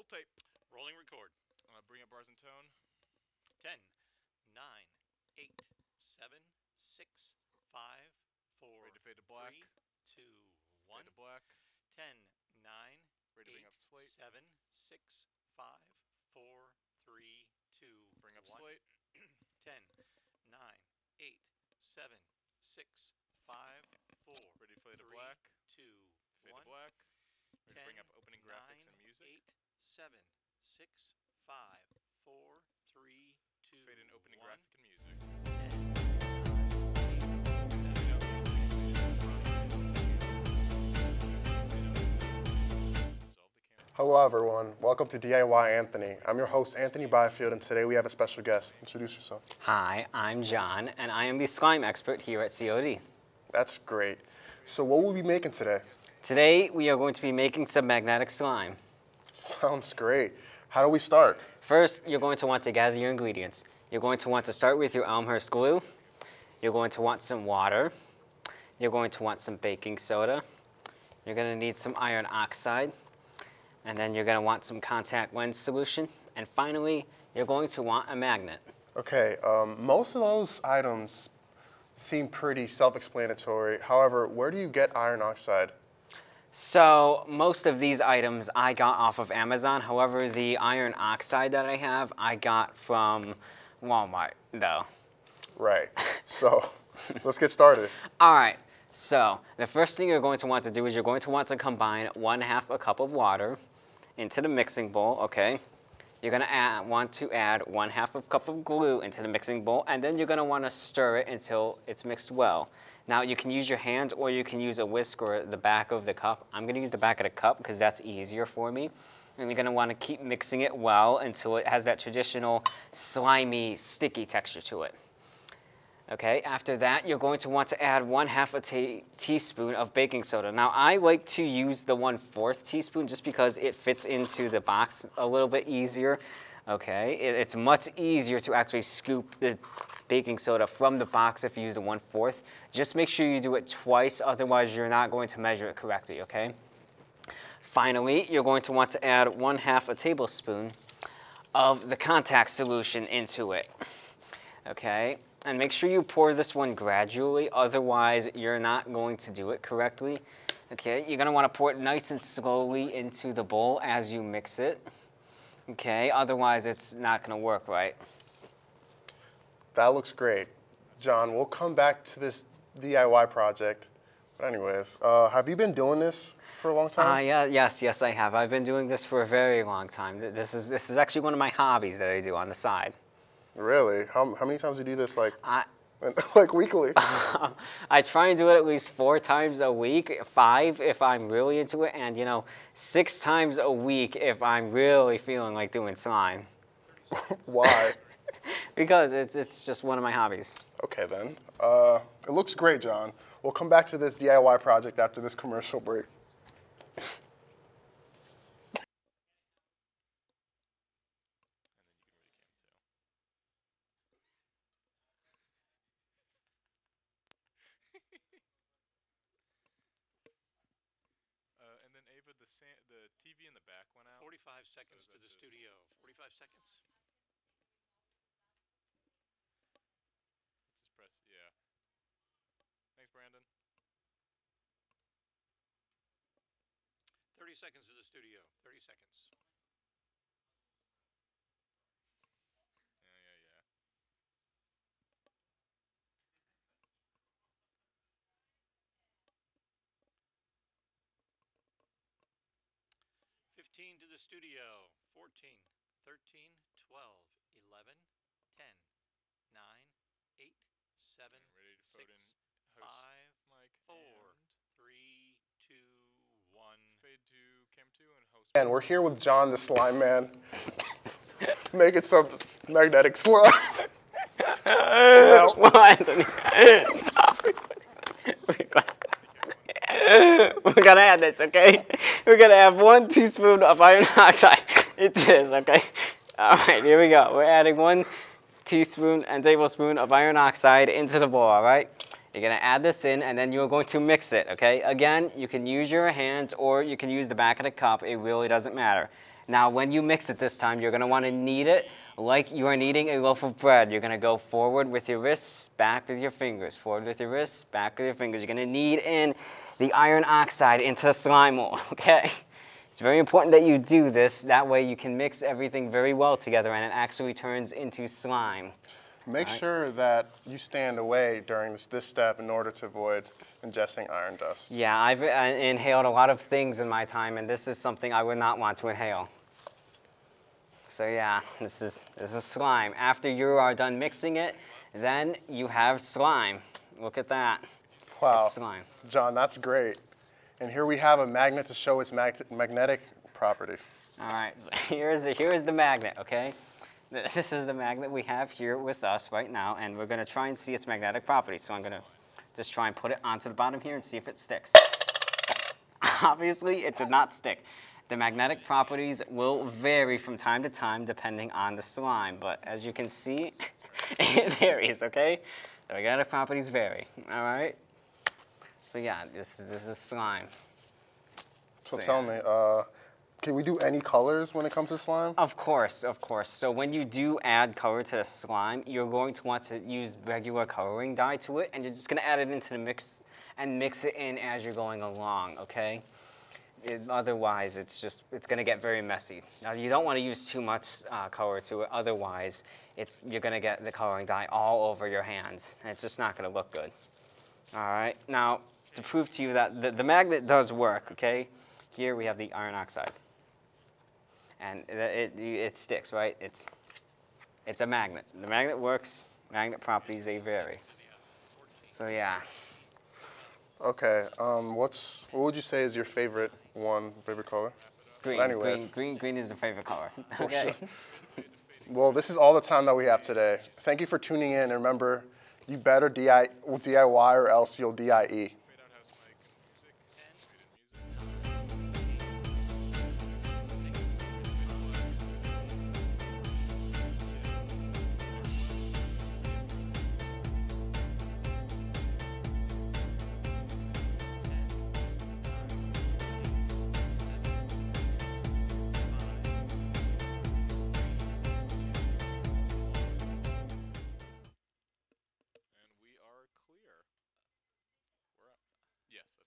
Roll tape. Rolling record. Bring up bars and tone. 10, 9, 8, 7, 6, 5, 4, Ready to fade to black. 3, 2, 1. Fade to black. 10, 9, Ready to 8, bring up slate. 7, 6, 5, 4, 3, 2, Bring up 1. slate. 10, 9, 8, 7, 6, 5, 4. Ready to fade to 3, black. 2, Fade 1. to black. Ready 10, to bring up opening 9, graphics and music. 8, 7, 6, 5, 4, 3, 2, Fade in opening 1. graphic and music. 10, Hello everyone, welcome to DIY Anthony. I'm your host Anthony Byfield and today we have a special guest. Introduce yourself. Hi, I'm John and I am the slime expert here at COD. That's great. So what will we be making today? Today we are going to be making some magnetic slime. Sounds great. How do we start? First, you're going to want to gather your ingredients. You're going to want to start with your Elmhurst glue. You're going to want some water. You're going to want some baking soda. You're going to need some iron oxide. And then you're going to want some contact lens solution. And finally, you're going to want a magnet. Okay, most of those items seem pretty self-explanatory. However, where do you get iron oxide? So most of these items I got off of Amazon. However, the iron oxide that I have, I got from Walmart, though. Right, so let's get started. All right, so the first thing you're going to want to do is you're going to want to combine 1/2 a cup of water into the mixing bowl, okay? You're gonna want to add 1/2 a cup of glue into the mixing bowl, and then you're gonna wanna stir it until it's mixed well. Now you can use your hand or you can use a whisk or the back of the cup. I'm gonna use the back of the cup because that's easier for me. And you're gonna wanna keep mixing it well until it has that traditional slimy, sticky texture to it. Okay, after that, you're going to want to add 1/2 a teaspoon of baking soda. Now, I like to use the 1/4 teaspoon just because it fits into the box a little bit easier. Okay, it's much easier to actually scoop the baking soda from the box if you use the 1/4. Just make sure you do it twice, otherwise you're not going to measure it correctly, okay? Finally, you're going to want to add 1/2 a tablespoon of the contact solution into it, okay? And make sure you pour this one gradually, otherwise you're not going to do it correctly. Okay, you're gonna wanna pour it nice and slowly into the bowl as you mix it. Okay, otherwise it's not gonna work right. That looks great. John, we'll come back to this DIY project. But anyways, have you been doing this for a long time? Yes, I have. I've been doing this for a very long time. This is actually one of my hobbies that I do on the side. Really? How many times do you do this, like like weekly? I try and do it at least 4 times a week, 5 if I'm really into it, and 6 times a week if I'm really feeling like doing slime. Why? Because it's just one of my hobbies. Okay then. It looks great, John. We'll come back to this DIY project after this commercial break. And then Ava, the TV in the back went out. 45 seconds to the studio. 45 seconds. Just press, yeah. Thanks, Brandon. 30 seconds to the studio. 30 seconds. Yeah. 15 to the studio. 14, 13, 12, 11, 10, 9, 8, 7, Ready to 6, vote in 5, host Mike 4, and 3, 2, 1. fade to cam 2 and host. And we're here with John the Slime Man, making some magnetic slime. Well, Anthony. We're gonna add this, okay? We're gonna add 1 teaspoon of iron oxide into this, okay? All right, here we go. We're adding 1 teaspoon and tablespoon of iron oxide into the bowl, all right? You're going to add this in, and then you're going to mix it, okay? Again, you can use your hands or you can use the back of the cup. It really doesn't matter. Now, when you mix it this time, you're going to want to knead it like you are kneading a loaf of bread. You're going to go forward with your wrists, back with your fingers. Forward with your wrists, back with your fingers. You're going to knead in the iron oxide into the slime mold, okay? It's very important that you do this. That way you can mix everything very well together and it actually turns into slime. Make sure that you stand away during this step in order to avoid ingesting iron dust. Yeah, I've inhaled a lot of things in my time, and this is something I would not want to inhale. So yeah, this is slime. After you are done mixing it, then you have slime. Look at that. Wow. It's slime. John, that's great. And here we have a magnet to show its magnetic properties. All right, so here's the magnet, okay? This is the magnet we have here with us right now, and we're going to try and see its magnetic properties. So I'm going to just try and put it onto the bottom here and see if it sticks. Obviously, it did not stick. The magnetic properties will vary from time to time depending on the slime, but as you can see, it varies, okay? The magnetic properties vary, all right? So yeah, this is slime. So yeah. tell me, can we do any colors when it comes to slime? Of course, of course. So when you do add color to the slime, you're going to want to use regular coloring dye to it, and you're just going to add it into the mix and mix it in as you're going along, okay? Otherwise, it's going to get very messy. Now, you don't want to use too much color to it. Otherwise, you're going to get the coloring dye all over your hands, and it's just not going to look good. All right. Now, to prove to you that the magnet does work, okay? Here we have the iron oxide. And it sticks, right? It's a magnet. The magnet works. Magnet properties, they vary. So yeah. Okay. What would you say is your favorite color? Green. But anyways. Green is the favorite color. Okay. Well, this is all the time that we have today. Thank you for tuning in. And remember, you better DIY or else you'll DIE. And we are clear. We're up. Yes, that's